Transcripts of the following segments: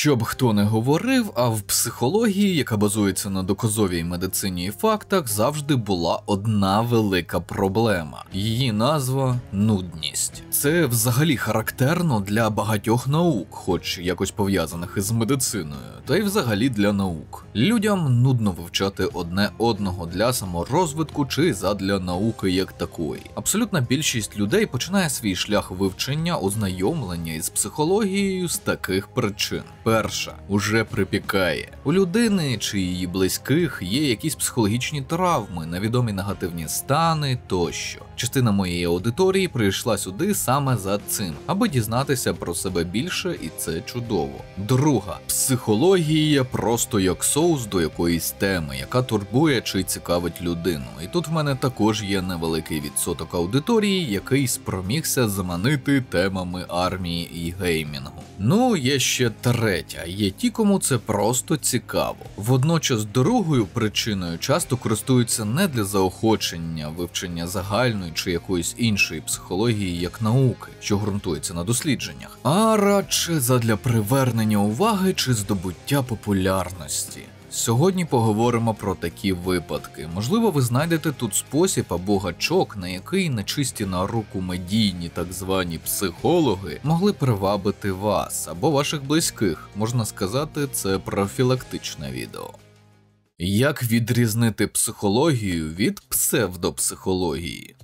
Що б хто не говорив, а в психології, яка базується на доказовій медицині і фактах, завжди була одна велика проблема. Її назва – нудність. Це взагалі характерно для багатьох наук, хоч якось пов'язаних із медициною, та й взагалі для наук. Людям нудно вивчати одне одного для саморозвитку чи задля науки як такої. Абсолютна більшість людей починає свій шлях вивчення, ознайомлення із психологією з таких причин. Перша – уже припікає. У людини чи її близьких є якісь психологічні травми, невідомі негативні стани тощо. Частина моєї аудиторії прийшла сюди саме за цим, аби дізнатися про себе більше, і це чудово. Друга – психологія просто як соус до якоїсь теми, яка турбує чи цікавить людину. І тут в мене також є невеликий відсоток аудиторії, який спромігся заманити темами армії і геймінгу. Ну, є ще третя, є ті, кому це просто цікаво. Водночас другою причиною часто користуються не для заохочення, вивчення загальної чи якоїсь іншої психології як науки, що ґрунтується на дослідженнях, а радше задля привернення уваги чи здобуття популярності. Сьогодні поговоримо про такі випадки. Можливо, ви знайдете тут спосіб або гачок, на який нечисті на руку медійні так звані психологи могли привабити вас або ваших близьких. Можна сказати, це профілактичне відео. Як відрізнити психологію від псевдопсихології?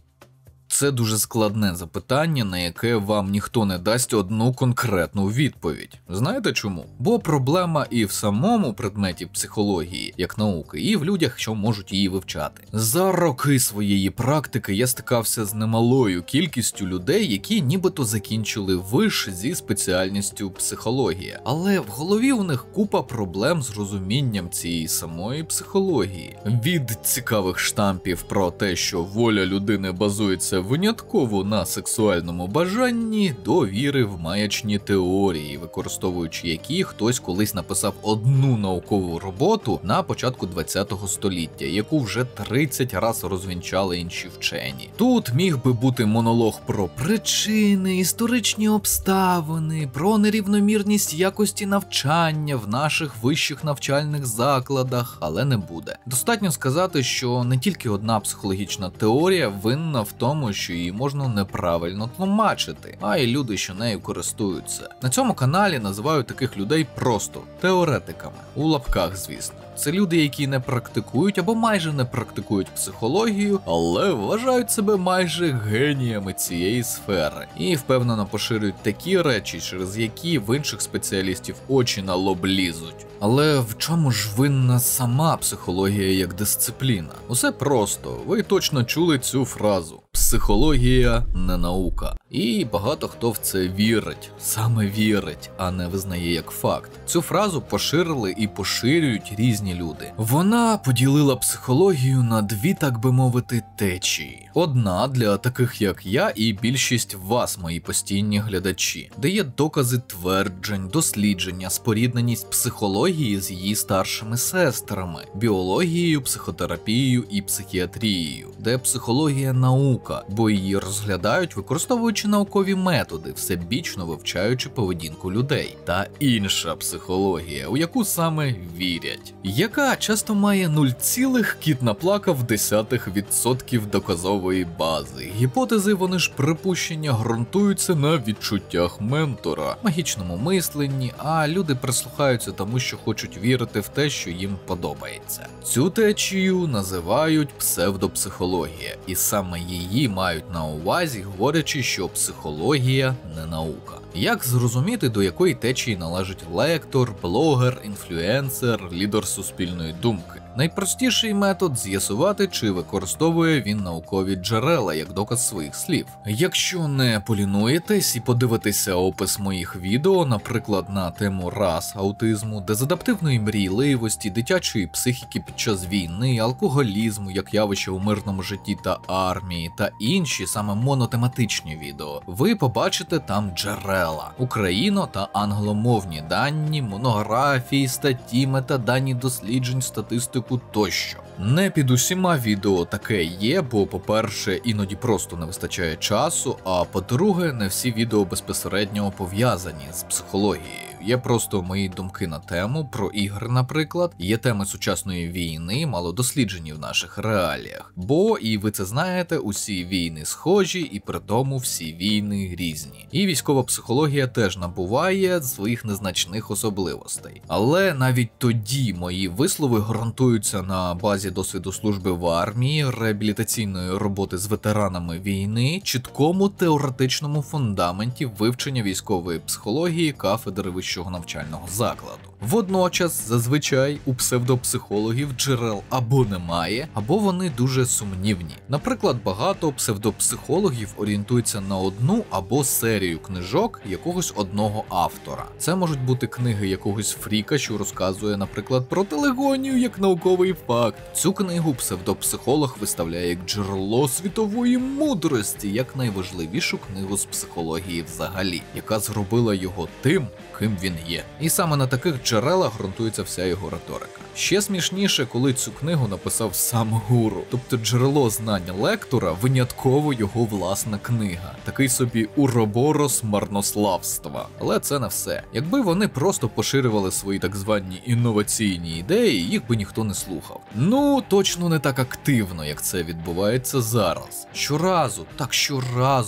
Це дуже складне запитання, на яке вам ніхто не дасть одну конкретну відповідь. Знаєте чому? Бо проблема і в самому предметі психології, як науки, і в людях, що можуть її вивчати. За роки своєї практики я стикався з немалою кількістю людей, які нібито закінчили виш зі спеціальністю психологія. Але в голові у них купа проблем з розумінням цієї самої психології. Від цікавих штампів про те, що воля людини базується винятково на сексуальному бажанні, до віри в маячні теорії, використовуючи які хтось колись написав одну наукову роботу на початку 20-го століття, яку вже 30 раз розвінчали інші вчені. Тут міг би бути монолог про причини, історичні обставини, про нерівномірність якості навчання в наших вищих навчальних закладах, але не буде. Достатньо сказати, що не тільки одна психологічна теорія винна в тому, що її можна неправильно тлумачити, а й люди, що нею користуються. На цьому каналі називають таких людей просто теоретиками. У лапках, звісно. Це люди, які не практикують або майже не практикують психологію, але вважають себе майже геніями цієї сфери. І впевнено поширюють такі речі, через які в інших спеціалістів очі на лоб лізуть. Але в чому ж винна сама психологія як дисципліна? Усе просто, ви точно чули цю фразу. Психологія не наука. І багато хто в це вірить. Саме вірить, а не визнає як факт. Цю фразу поширили і поширюють різні люди. Вона поділила психологію на дві, так би мовити, течії. Одна для таких як я і більшість вас, мої постійні глядачі, де є докази тверджень, дослідження, спорідненість психології з її старшими сестрами, біологією, психотерапією і психіатрією, де психологія наука, бо її розглядають, використовуючи наукові методи, всебічно вивчаючи поведінку людей. Та інша психологія, у яку саме вірять, яка часто має 0,00% доказової бази. Гіпотези, вони ж припущення, ґрунтуються на відчуттях ментора, магічному мисленні, а люди прислухаються тому, що хочуть вірити в те, що їм подобається. Цю течію називають псевдопсихологія, і саме її мають на увазі, говорячи, що психологія не наука. Як зрозуміти, до якої течії належить лектор, блогер, інфлюенсер, лідер суспільної думки? Найпростіший метод – з'ясувати, чи використовує він наукові джерела як доказ своїх слів. Якщо не полінуєтесь і подивитеся опис моїх відео, наприклад, на тему рас аутизму, дезадаптивної мрійливості, дитячої психіки під час війни, алкоголізму як явище у мирному житті та армії, та інші саме монотематичні відео, ви побачите там джерела – україно- та англомовні дані, монографії, статті, метадані досліджень, статистику тощо. Не під усіма відео таке є, бо, по-перше, іноді просто не вистачає часу, а по-друге, не всі відео безпосередньо пов'язані з психологією. Є просто мої думки на тему про ігри, наприклад. Є теми сучасної війни, мало досліджені в наших реаліях. Бо, і ви це знаєте, усі війни схожі, і при тому всі війни різні. І військова психологія теж набуває своїх незначних особливостей. Але навіть тоді мої вислови ґрунтуються на базі досвіду служби в армії, реабілітаційної роботи з ветеранами війни, чіткому теоретичному фундаменті вивчення військової психології кафедри вищого навчального закладу. Водночас, зазвичай, у псевдопсихологів джерел або немає, або вони дуже сумнівні. Наприклад, багато псевдопсихологів орієнтуються на одну або серію книжок якогось одного автора. Це можуть бути книги якогось фріка, що розказує, наприклад, про телегонію як науковий факт. Цю книгу псевдопсихолог виставляє як джерело світової мудрості, як найважливішу книгу з психології взагалі, яка зробила його тим, ким він є. І саме на таких джерелах ґрунтується вся його риторика. Ще смішніше, коли цю книгу написав сам гуру, тобто джерело знань лектора винятково його власна книга. Такий собі уроборос марнославства. Але це не все. Якби вони просто поширювали свої так звані інноваційні ідеї, їх би ніхто не слухав. Ну, точно не так активно, як це відбувається зараз. Щоразу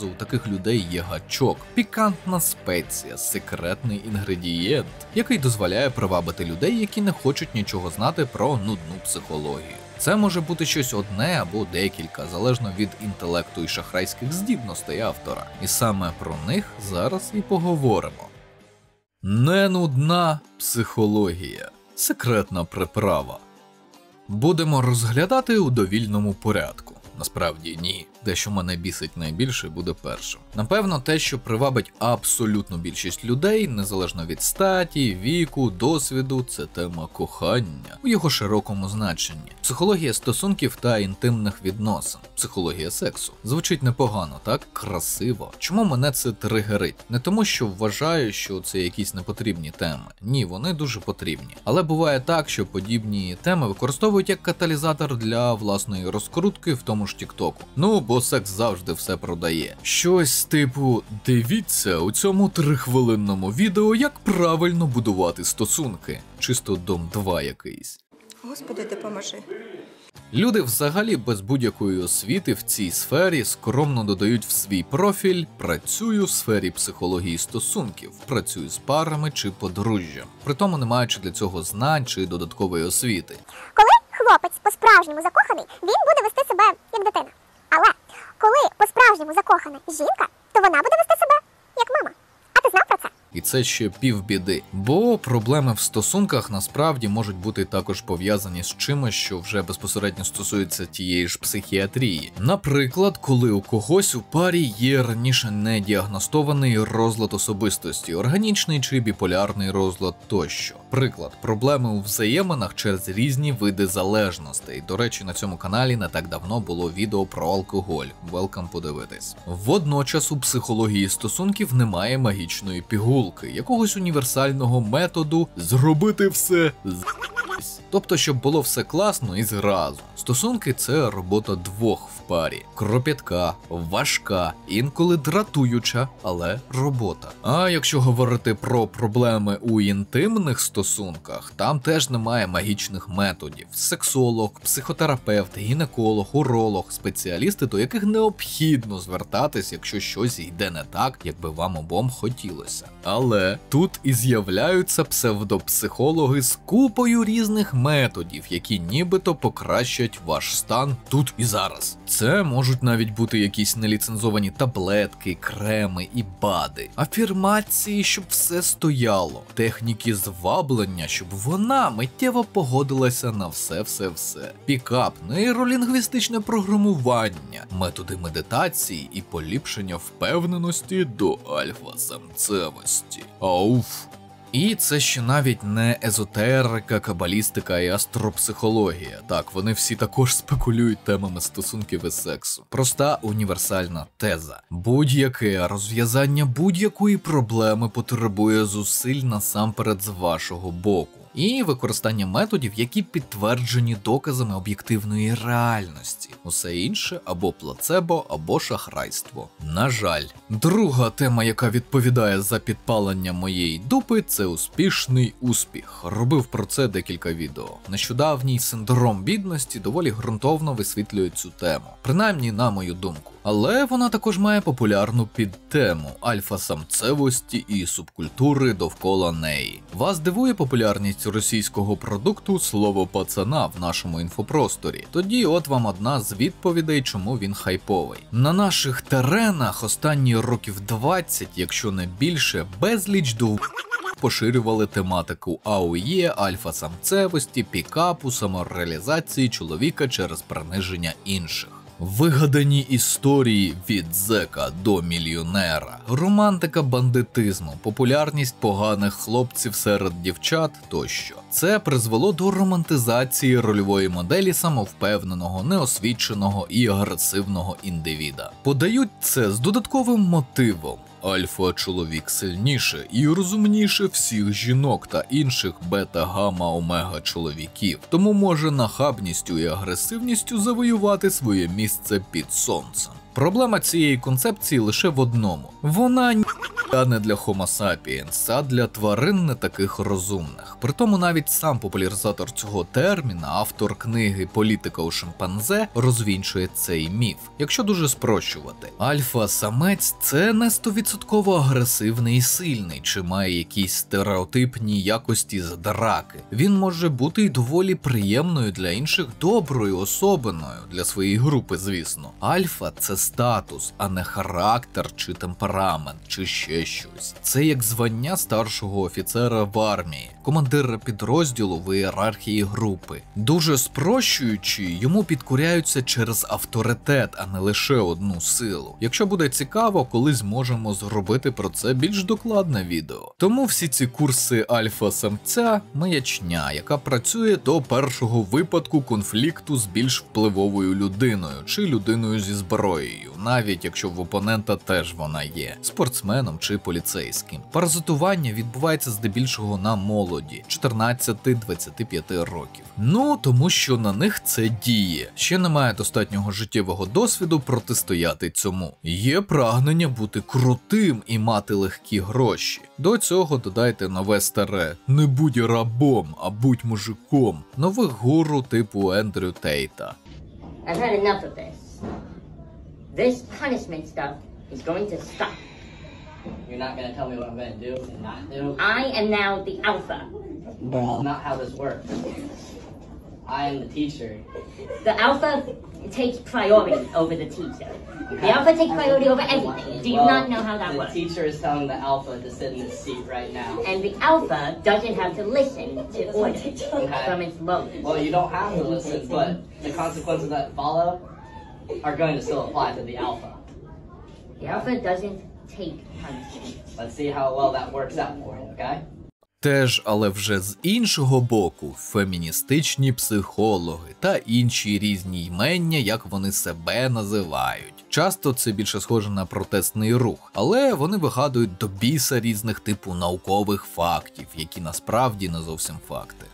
у таких людей є гачок, пікантна спеція, секретний інгредієнт, який дозволяє привабити людей, які не хочуть нічого знати про нудну психологію. Це може бути щось одне або декілька, залежно від інтелекту і шахрайських здібностей автора. І саме про них зараз і поговоримо. Ненудна психологія. Секретна приправа. Будемо розглядати у довільному порядку. Насправді ні. Те, що мене бісить найбільше, буде першим. Напевно, те, що привабить абсолютну більшість людей, незалежно від статі, віку, досвіду, це тема кохання у його широкому значенні. Психологія стосунків та інтимних відносин. Психологія сексу. Звучить непогано, так? Красиво. Чому мене це тригерить? Не тому, що вважаю, що це якісь непотрібні теми. Ні, вони дуже потрібні. Але буває так, що подібні теми використовують як каталізатор для власної розкрутки в тому ж Тіктоку. Ну, бо секс завжди все продає. Щось типу, дивіться у цьому 3-хвилинному відео, як правильно будувати стосунки. Чисто Дом 2 якийсь. Господи, допоможи. Люди взагалі без будь-якої освіти в цій сфері скромно додають в свій профіль «працюю в сфері психології стосунків», «працюю з парами чи подружжям», притому не маючи для цього знань чи додаткової освіти. Коли хлопець по-справжньому закоханий, він буде вести себе як дитина. Але коли по-справжньому закохана жінка, то вона буде вести себе як мама. А ти знав про це? І це ще півбіди. Бо проблеми в стосунках насправді можуть бути також пов'язані з чимось, що вже безпосередньо стосується тієї ж психіатрії. Наприклад, коли у когось у парі є раніше не діагностований розлад особистості, органічний чи біполярний розлад тощо. Приклад, проблеми у взаєминах через різні види залежностей. До речі, на цьому каналі не так давно було відео про алкоголь. Welcome подивитись. Водночас у психології стосунків немає магічної пігулки, якогось універсального методу зробити все з***сь. Тобто, щоб було все класно і зразу. Стосунки – це робота двох в парі. Кропітка, важка, інколи дратуюча, але робота. А якщо говорити про проблеми у інтимних стосунках, там теж немає магічних методів. Сексолог, психотерапевт, гінеколог, уролог, спеціалісти, до яких необхідно звертатись, якщо щось йде не так, як би вам обом хотілося. Але тут і з'являються псевдопсихологи з купою різних методів, які нібито покращать ваш стан тут і зараз. Це можуть навіть бути якісь неліцензовані таблетки, креми і БАДи, афірмації, щоб все стояло, техніки зваблення, щоб вона миттєво погодилася на все-все-все, пікап, нейролінгвістичне програмування, методи медитації і поліпшення впевненості до альфа-самцевості. Ауф! І це ще навіть не езотерика, кабалістика і астропсихологія. Так, вони всі також спекулюють темами стосунків і сексу. Проста універсальна теза. Будь-яке розв'язання будь-якої проблеми потребує зусиль насамперед з вашого боку. і використання методів, які підтверджені доказами об'єктивної реальності. Усе інше або плацебо, або шахрайство. На жаль. Друга тема, яка відповідає за підпалення моєї дупи, це успішний успіх. Робив про це декілька відео. Нещодавній синдром бідності доволі ґрунтовно висвітлює цю тему, принаймні на мою думку. Але вона також має популярну підтему альфа-самцевості і субкультури довкола неї. Вас дивує популярність російського продукту слово пацана в нашому інфопросторі? Тоді от вам одна з відповідей, чому він хайповий. На наших теренах останні років 20, якщо не більше, безліч поширювали тематику АОЄ, альфа-самцевості, пікапу, самореалізації чоловіка через приниження інших. Вигадані історії від зека до мільйонера, романтика бандитизму, популярність поганих хлопців серед дівчат тощо. Це призвело до романтизації рольової моделі самовпевненого, неосвіченого і агресивного індивіда. Подають це з додатковим мотивом. Альфа-чоловік сильніше і розумніше всіх жінок та інших бета-гамма-омега чоловіків, тому може нахабністю і агресивністю завоювати своє місце під сонцем. Проблема цієї концепції лише в одному. Вона не для Homo sapiens, а для тварин не таких розумних. Притому навіть сам популяризатор цього терміна, автор книги «Політика у шимпанзе», розвінчує цей міф. Якщо дуже спрощувати, альфа-самець – це не 100% агресивний і сильний, чи має якісь стереотипні якості з драки. Він може бути й доволі приємною для інших, доброю особиною, для своєї групи, звісно. Альфа – це статус, а не характер чи темперамент, чи ще щось. Це як звання старшого офіцера в армії, командира підрозділу в ієрархії групи. Дуже спрощуючи, йому підкоряються через авторитет, а не лише одну силу. Якщо буде цікаво, колись зможемо зробити про це більш докладне відео. Тому всі ці курси альфа-самця – маячня, яка працює до першого випадку конфлікту з більш впливовою людиною чи людиною зі зброєю, навіть якщо в опонента теж вона є, спортсменом чи поліцейським. Паразитування відбувається здебільшого на молоді, 14-25 років. Ну, тому що на них це діє. Ще немає достатнього життєвого досвіду протистояти цьому. Є прагнення бути крутим і мати легкі гроші. До цього додайте нове старе «Не будь рабом, а будь мужиком» нових гуру типу Ендрю Тейта. I've had enough of this. This punishment stuff is going to stop. You're not gonna tell me what I'm gonna do and not do? I am now the alpha. That's not how this works. I am the teacher. The alpha takes priority over the teacher. The alpha takes priority over everything. Do you not know how that works? The teacher is telling the alpha to sit in this seat right now. And the alpha doesn't have to listen to orders from its lower. Well, you don't have to listen, but the consequences that follow are going to still apply to the alpha. The alpha doesn't take punishment. Let's see how well that works out for you, okay? Теж, але вже з іншого боку, феміністичні психологи та інші різні ймення, як вони себе називають. Часто це більше схоже на протестний рух, але вони вигадують до біса різних типу наукових фактів, які насправді не зовсім факти.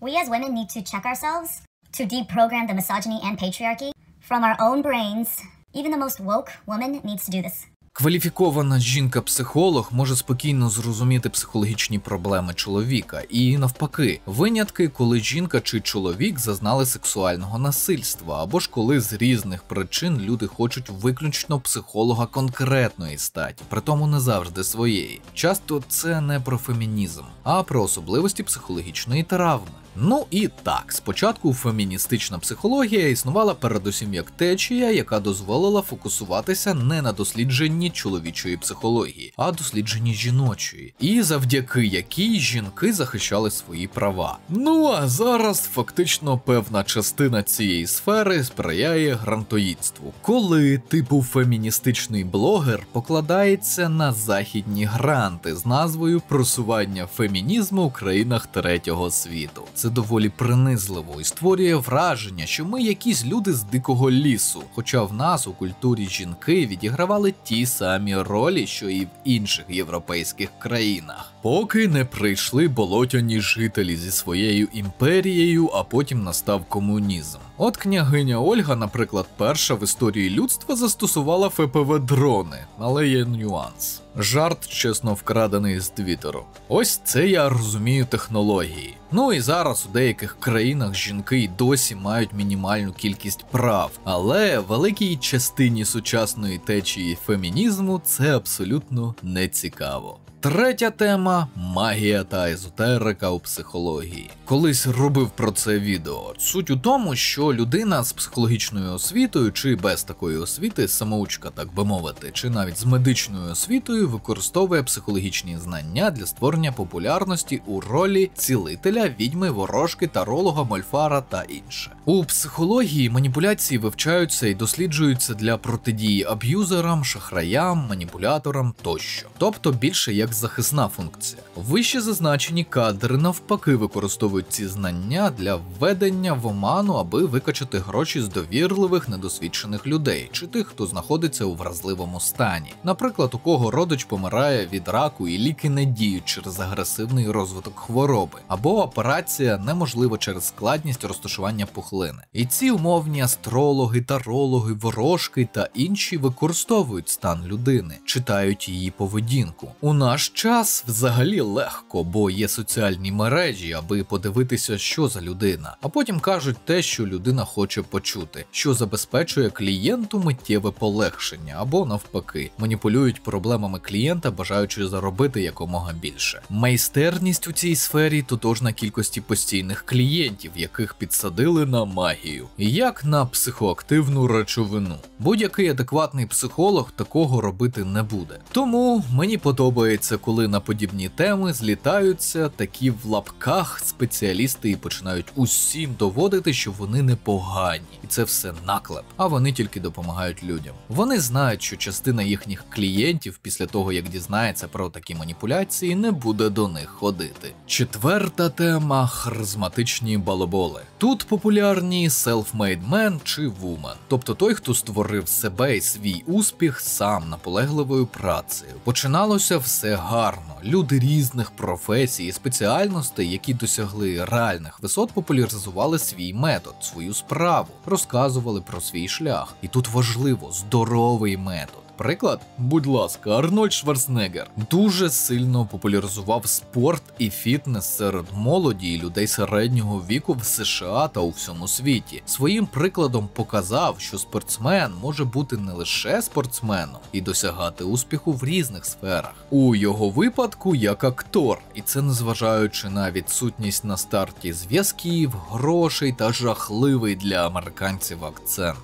We as women need to check ourselves, to deprogram the misogyny and patriarchy from our own brains. Even the most woke woman needs to do this. Кваліфікована жінка-психолог може спокійно зрозуміти психологічні проблеми чоловіка і навпаки, винятки, коли жінка чи чоловік зазнали сексуального насильства, або ж коли з різних причин люди хочуть виключно психолога конкретної статі, притому не завжди своєї. Часто це не про фемінізм, а про особливості психологічної травми. Ну і так, спочатку феміністична психологія існувала передусім як течія, яка дозволила фокусуватися не на дослідженні чоловічої психології, а дослідженні жіночої, і завдяки якій жінки захищали свої права. Ну а зараз фактично певна частина цієї сфери сприяє грантоїдству, коли типу феміністичний блогер покладається на західні гранти з назвою «Просування фемінізму у країнах третього світу». це доволі принизливо і створює враження, що ми якісь люди з дикого лісу, хоча в нас у культурі жінки відігравали ті самі ролі, що і в інших європейських країнах. Поки не прийшли болотяні жителі зі своєю імперією, а потім настав комунізм. От княгиня Ольга, наприклад, перша в історії людства застосувала ФПВ-дрони, але є нюанс. Жарт, чесно, вкрадений з Твіттеру. Ось це я розумію технології. Ну і зараз у деяких країнах жінки й досі мають мінімальну кількість прав, але великій частині сучасної течії фемінізму це абсолютно не цікаво. Третя тема – магія та езотерика у психології. Колись робив про це відео. Суть у тому, що людина з психологічною освітою чи без такої освіти, самоучка, так би мовити, чи навіть з медичною освітою використовує психологічні знання для створення популярності у ролі цілителя, відьми, ворожки, таролога, мольфара та інше. У психології маніпуляції вивчаються і досліджуються для протидії аб'юзерам, шахраям, маніпуляторам тощо. Тобто більше як захисна функція. Вище зазначені кадри навпаки використовують ці знання для введення в оману, аби викачати гроші з довірливих, недосвідчених людей, чи тих, хто знаходиться у вразливому стані. Наприклад, у кого родич помирає від раку і ліки не діють через агресивний розвиток хвороби, або операція неможлива через складність розташування пухлини. І ці умовні астрологи, тарологи, ворожки та інші використовують стан людини, читають її поведінку. У наш час взагалі легко, бо є соціальні мережі, аби подивитися, що за людина, а потім кажуть те, що людина хоче почути, що забезпечує клієнту миттєве полегшення, або навпаки, маніпулюють проблемами клієнта, бажаючи заробити якомога більше. Майстерність у цій сфері тотожна кількості постійних клієнтів, яких підсадили на магію, як на психоактивну речовину. Будь-який адекватний психолог такого робити не буде. Тому мені подобається, коли на подібні теми злітаються такі в лапках спеціалісти і починають усім доводити, що вони непогані. І це все наклеп, а вони тільки допомагають людям. Вони знають, що частина їхніх клієнтів після того, як дізнається про такі маніпуляції, не буде до них ходити. Четверта тема – харизматичні балаболи. Тут популярні self-made man чи woman, тобто той, хто створив себе і свій успіх сам наполегливою працею. Починалося все гарно. Люди різних професій і спеціальностей, які досягли реальних висот, популяризували свій метод, свою справу, розказували про свій шлях. І тут важливо – здоровий метод. Приклад, будь ласка, Арнольд Шварценеггер дуже сильно популяризував спорт і фітнес серед молоді і людей середнього віку в США та у всьому світі. Своїм прикладом показав, що спортсмен може бути не лише спортсменом і досягати успіху в різних сферах. У його випадку як актор, і це незважаючи на відсутність на старті зв'язків, грошей та жахливий для американців акцент.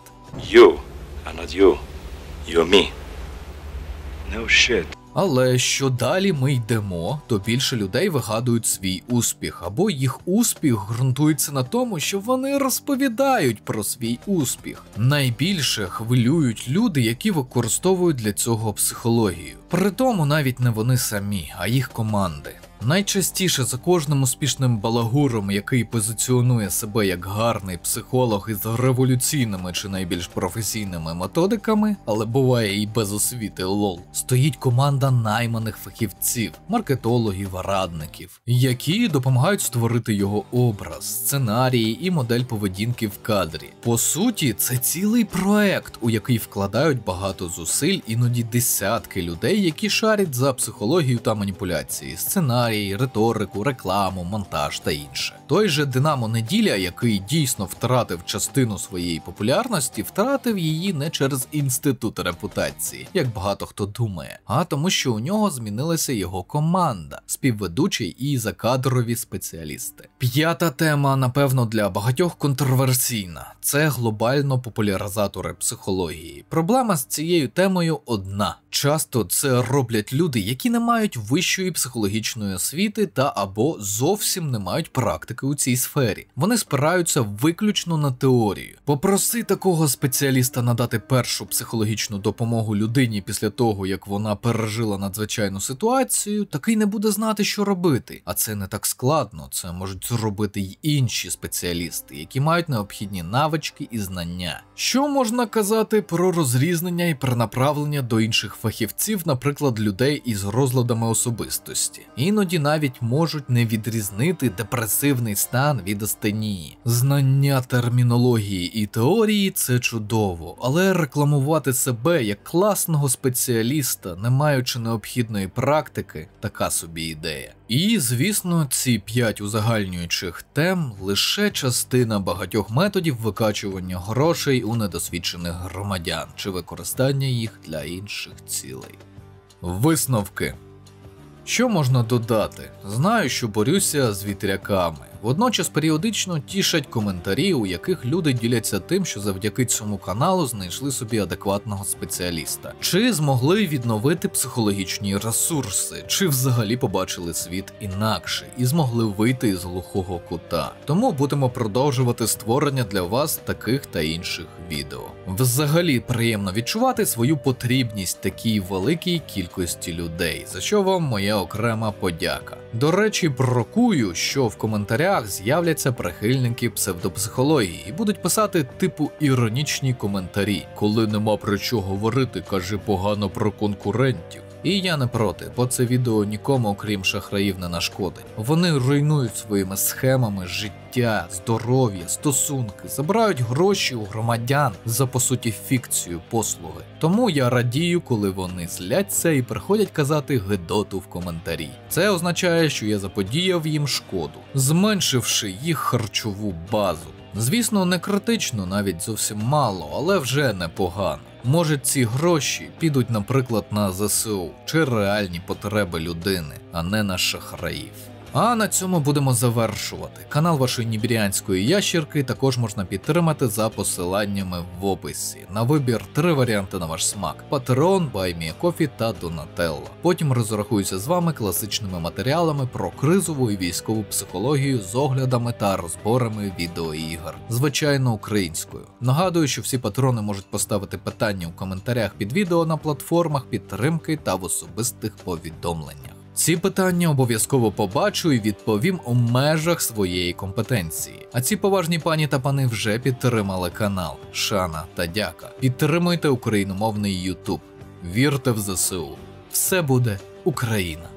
You are not you. You're me. No shit. Але що далі ми йдемо, то більше людей вигадують свій успіх, або їх успіх ґрунтується на тому, що вони розповідають про свій успіх. Найбільше хвилюють люди, які використовують для цього психологію. Притому навіть не вони самі, а їх команди. Найчастіше за кожним успішним балагуром, який позиціонує себе як гарний психолог із революційними чи найбільш професійними методиками, але буває і без освіти лол, стоїть команда найманих фахівців, маркетологів, радників, які допомагають створити його образ, сценарії і модель поведінки в кадрі. По суті, це цілий проект, у який вкладають багато зусиль, іноді десятки людей, які шарять за психологію та маніпуляції, сценарії, риторику, рекламу, монтаж та інше. Той же Динамо Неділя, який дійсно втратив частину своєї популярності, втратив її не через інститут репутації, як багато хто думає, а тому, що у нього змінилася його команда, співведучий і закадрові спеціалісти. П'ята тема, напевно, для багатьох контроверсійна. Це глобально популяризатори психології. Проблема з цією темою одна. Часто це роблять люди, які не мають вищої психологічної освіти та або зовсім не мають практики у цій сфері. Вони спираються виключно на теорію. Попроси такого спеціаліста надати першу психологічну допомогу людині після того, як вона пережила надзвичайну ситуацію, такий не буде знати, що робити. А це не так складно, це можуть зробити й інші спеціалісти, які мають необхідні навички і знання. Що можна казати про розрізнення і перенаправлення до інших фахівців, наприклад, людей із розладами особистості? Іноді навіть можуть не відрізнити депресивний стан від астенії. Знання термінології і теорії – це чудово, але рекламувати себе як класного спеціаліста, не маючи необхідної практики, така собі ідея. І, звісно, ці 5 узагальнюючих тем – лише частина багатьох методів викачування грошей у недосвідчених громадян чи використання їх для інших цілей. Висновки. Що можна додати? Знаю, що борюся з вітряками. Водночас періодично тішать коментарі, у яких люди діляться тим, що завдяки цьому каналу знайшли собі адекватного спеціаліста. Чи змогли відновити психологічні ресурси, чи взагалі побачили світ інакше і змогли вийти із глухого кута. Тому будемо продовжувати створення для вас таких та інших відео. Взагалі приємно відчувати свою потрібність такій великій кількості людей, за що вам моя окрема подяка. До речі, бракую, що в коментарях з'являться прихильники псевдопсихології і будуть писати типу іронічні коментарі. Коли нема про що говорити, кажи погано про конкурентів. І я не проти, бо це відео нікому, окрім шахраїв, не нашкодить. Вони руйнують своїми схемами життя, здоров'я, стосунки, забирають гроші у громадян за, по суті, фікцію, послуги. Тому я радію, коли вони зляться і приходять казати гидоту в коментарі. Це означає, що я заподіяв їм шкоду, зменшивши їх харчову базу. Звісно, не критично, навіть зовсім мало, але вже непогано. Може, ці гроші підуть, наприклад, на ЗСУ чи реальні потреби людини, а не на шахраїв. А на цьому будемо завершувати. Канал вашої нібіріанської ящірки також можна підтримати за посиланнями в описі. На вибір 3 варіанти на ваш смак: Patreon, BuyMeACoffee та Donatello. Потім розрахуюся з вами класичними матеріалами про кризову і військову психологію з оглядами та розборами відеоігр. Звичайно, українською. Нагадую, що всі патрони можуть поставити питання у коментарях під відео на платформах підтримки та в особистих повідомленнях. Ці питання обов'язково побачу і відповім у межах своєї компетенції. А ці поважні пані та пани вже підтримали канал. Шана та дяка. Підтримуйте україномовний YouTube. Вірте в ЗСУ. Все буде Україна.